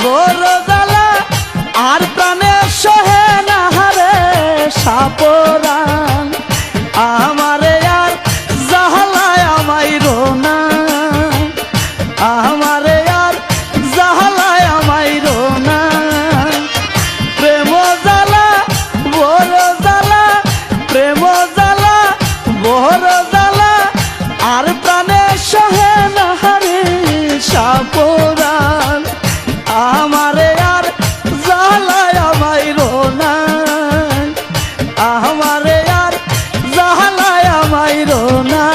বড় জ্বালা আর প্রাণে সহে না হারে সাপরান আমারে আর জাহালায় আমাইরো না আমারে আর জাহালায় আমাইরো না প্রেম জ্বালা বড় জ্বালা প্রেম জ্বালা বড় জ্বালা আর প্রাণে সহে না হারে সাপরান আমারে আর জাহালায় আমাইরো না আমারে আর জাহালায় আমাইরো না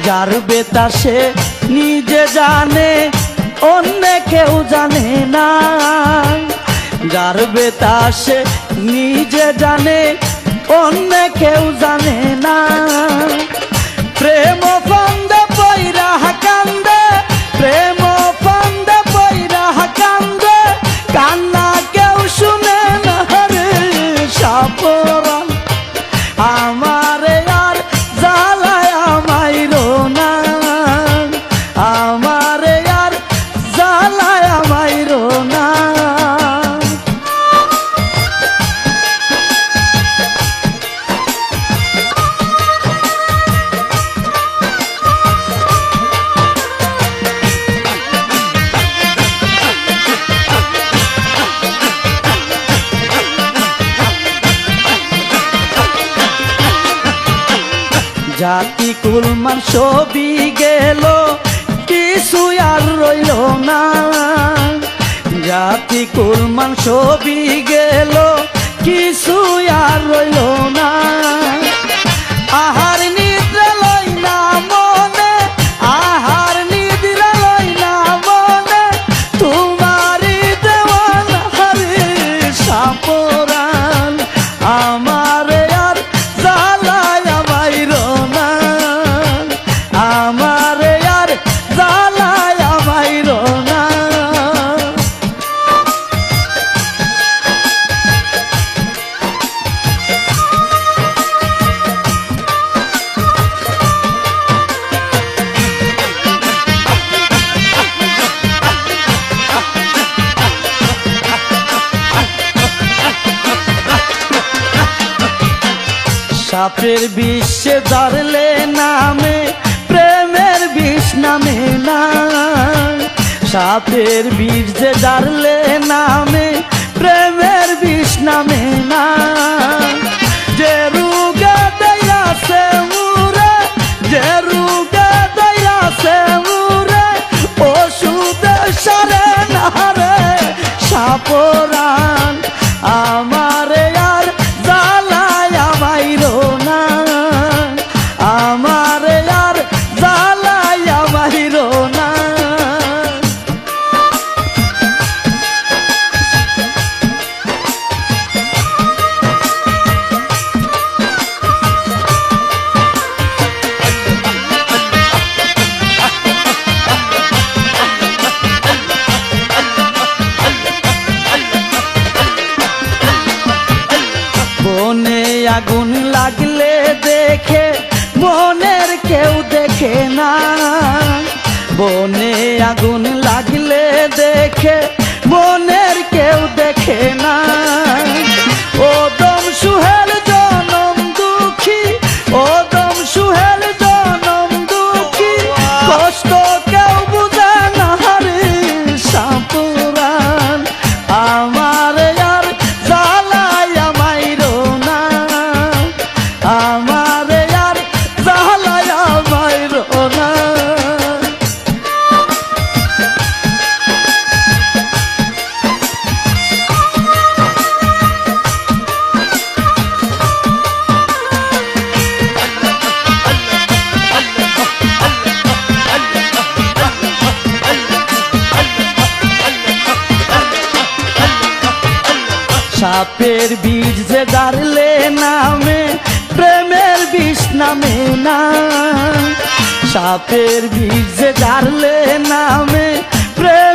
যার বেতা সে নিজে জানে অন্য কেউ জানে না যার বেতা সে নিজে জানে অন্য কেউ জানে না প্রেম ফান্দে পইরা কান্দে প্রেম ফান্দে পইরা কান্দে কান্না কেউ শুনে না রে সাপরান আমারে আর জালায় আমাইরো না আমারে আর জালায় আমাইরো না জাতি কুলমান সবই গেল কিছু আর রইল না জাতি কুলমান সবই গেল কিছু আর রইল না আহার নিদ্রা লই না মনে আহার নিদ্রা লই না মনে তোমারি দেওয়ানা হরে সাপরান আমারে আর জালায় আমাইরো না আমারে আর জালায় আমাইরো না সাপের বিষে ধরলে নামে প্রেমের বিষ নামে না সাপের বিষ যে ধরলে নামে প্রেমের বিষ নামে না যে রুগে দইরাছে মুরে যে রুগে দইরাছে মুরে ওষুধে সারে না রে সাপরান আমারে আর জালায় আমাইরো না আমারে আর জালায় আমাইরো না বনে আগুন লাগলে দেখে মনের কেউ দেখে না বনে আগুন লাগলে দেখে মনের কেউ দেখে না ও দম সুহেল জনম দুঃখী ও দম সুহেল জনম দুঃখী কষ্ট কেউ বুঝে না রে সাপরান আমার আর জালায় আমাইরো না আমার আর জালায় আমাইরো না সাপের বীজ যে গাড়লে নামে প্রেমের বিষ নামে না, সাপের বিষ যে জারলে নামে প্রেম